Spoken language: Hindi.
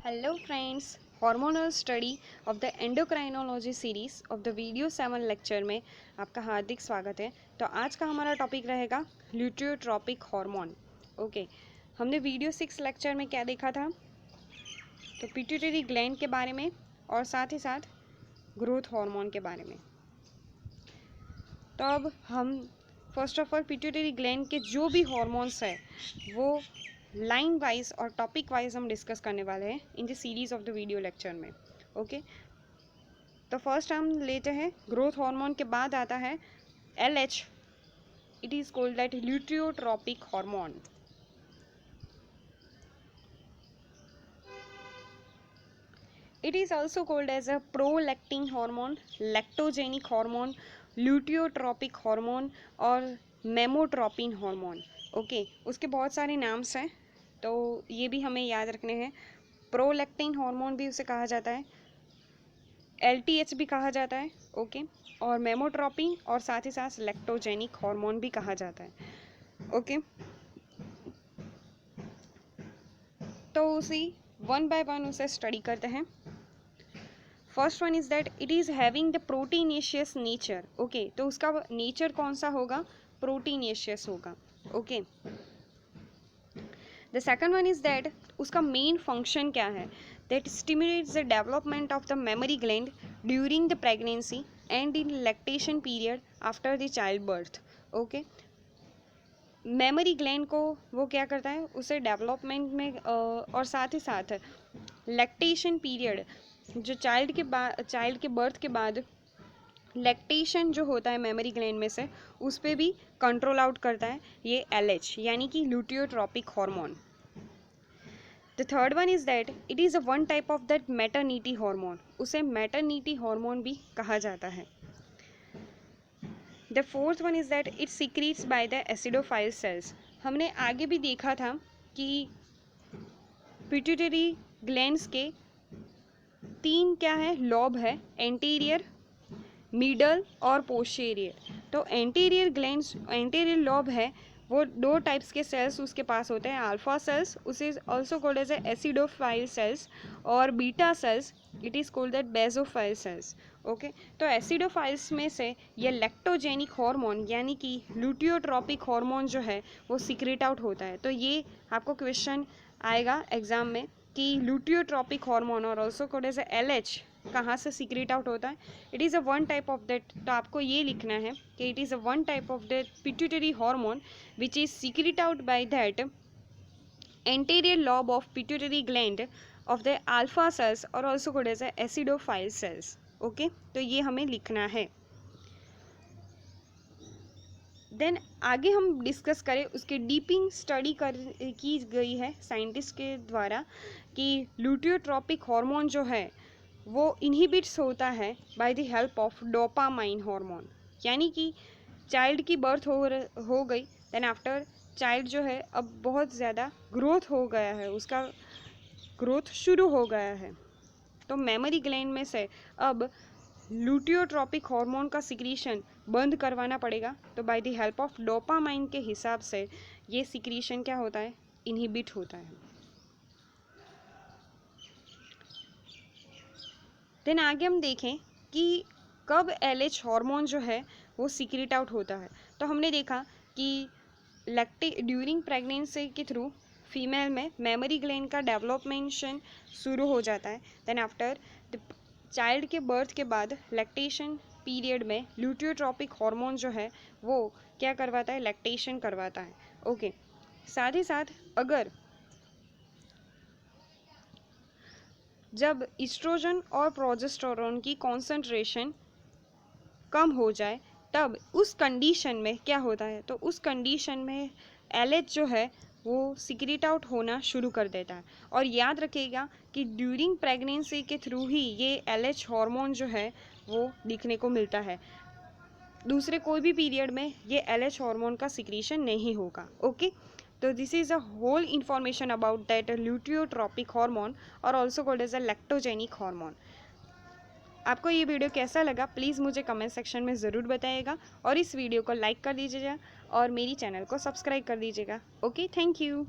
Hello friends, hormonal study of the endocrinology series of the video 7 lecture में आपका हार्दिक स्वागत है। तो आज का हमारा टॉपिक रहेगा ल्यूटियोट्रॉपिक हार्मोन। ओके, हमने वीडियो 6 लेक्चर में क्या देखा था? तो पिट्यूटरी ग्लैंड के बारे में और साथ ही साथ ग्रोथ हार्मोन के बारे में। तो अब हम first of all pituitary gland के जो भी हार्मोन्स है वो लाइन वाइज और टॉपिक वाइज हम डिस्कस करने वाले हैं in the series of the video lecture में। ओके, तो फर्स्ट हम लेते हैं ग्रोथ हार्मोन के बाद आता है LH। It is called that luteotropic hormone. It is also called as a prolactin hormone, lactogenic hormone, luteotropic hormone और मेमोट्रोपिन हार्मोन। ओके, उसके बहुत सारे नाम्स हैं तो ये भी हमें याद रखने हैं। प्रोलैक्टिन हार्मोन भी उसे कहा जाता है, LTH भी कहा जाता है। ओके, और मेमोट्रोपिन और साथ ही साथ लैक्टोजेनिक हार्मोन भी कहा जाता है। ओके, तो उसी वन बाय वन उसे स्टडी करते हैं। First one is that it is having the proteinaceous nature. Okay, तो उसका नेचर कौन सा होगा? प्रोटीनेशियस होगा। Okay, the second one is that उसका मेन फंक्शन क्या है? That stimulates the development of the memory gland during the pregnancy and in lactation period after the child birth. Okay, memory gland को वो क्या करता है? उसे डेवलपमेंट में और साथ ही साथ लैक्टेशन पीरियड, जो चाइल्ड के बर्थ के बाद लैक्टेशन जो होता है मेमोरी ग्लैंड में से, उस पर भी कंट्रोल आउट करता है ये LH यानी कि luteotropic hormone. The third one is that it is a one type of that maternity hormone. उसे मैटरनिटी हार्मोन भी कहा जाता है। The fourth one is that it secretes by the acidophil cells. हमने आगे भी देखा था कि पिट्यूटरी ग्लैंड्स के 3 क्या है? लॉब है, एंटीरियर, मिडल और पोस्टीरियर। तो एंटीरियर लॉब है, वो 2 टाइप्स के सेल्स उसके पास होते हैं। अल्फा सेल्स, उसे also called as acidophil cells, और beta cells it is called that basophil cells. Okay, तो एसिडोफाइल्स में से ये लैक्टोजेनिक हार्मोन यानी कि ल्यूटियोट्रॉपिक हार्मोन जो है वो सीक्रेट आउट होता है। तो ये आपको क्वेश्चन आएगा एग्जाम में कि ल्यूटियोट्रॉपिक हार्मोन और ऑल्सो कॉल्ड एज LH कहाँ से सीक्रेट आउट होता है? It is a one type of that. तो आपको ये लिखना है कि it is a one type of that pituitary hormone which is secrete out by that anterior lobe of pituitary gland of the alpha cells और also called as acidophil cells. Okay, तो ये हमें लिखना है। देन आगे हम डिस्कस करें, उसके डीपिंग स्टडी की गई है साइंटिस्ट के द्वारा कि ल्यूटियोट्रॉपिक हार्मोन जो है वो इनहिबिट्स होता है by the help of dopamine hormone. यानी कि चाइल्ड की बर्थ हो गई, देन आफ्टर चाइल्ड जो है अब बहुत ज़्यादा ग्रोथ हो गया है, उसका ग्रोथ शुरू हो गया है, तो मेमोरी ग्लैंड में से अब ल्यूटियोट्रॉपिक हार्मोन का सिक्रीशन बंद करवाना पड़ेगा। तो by the help of dopamine के हिसाब से ये सिक्रीशन क्या होता है? इनहिबिट होता है। देन आगे हम देखें कि कब LH हार्मोन जो है वो सीक्रेट आउट होता है। तो हमने देखा कि ड्यूरिंग प्रेगनेंसी के थ्रू फीमेल में मेमोरी ग्लैंड का डेवलपमेंशन शुरू हो जाता है। देन आफ्टर द चाइल्ड के बर्थ के बाद लैक्टेशन पीरियड में ल्यूटियोट्रॉपिक हार्मोन जो है वो क्या करवाता है? लैक्टेशन करवाता है। ओके, साथ ही साथ अगर जब इस्ट्रोजन और प्रोजेस्टेरोन की कॉन्सेंट्रेशन कम हो जाए तब उस कंडीशन में क्या होता है? तो उस कंडीशन में LH जो है वो सीक्रेट आउट होना शुरू कर देता है। और याद रखिएगा कि ड्यूरिंग प्रेगनेंसी के थ्रू ही ये LH हार्मोन जो है वो दिखने को मिलता है, दूसरे कोई भी पीरियड में ये LH हार्मोन का सिक्रीशन नहीं होगा। ओके, तो this is a whole information about that luteotropic hormone और also called as a lactogenic hormone. आपको ये वीडियो कैसा लगा प्लीज़ मुझे कमेंट सेक्शन में ज़रूर बताइएगा, और इस वीडियो को लाइक कर दीजिएगा और मेरी चैनल को सब्सक्राइब कर दीजिएगा। Okay, thank you.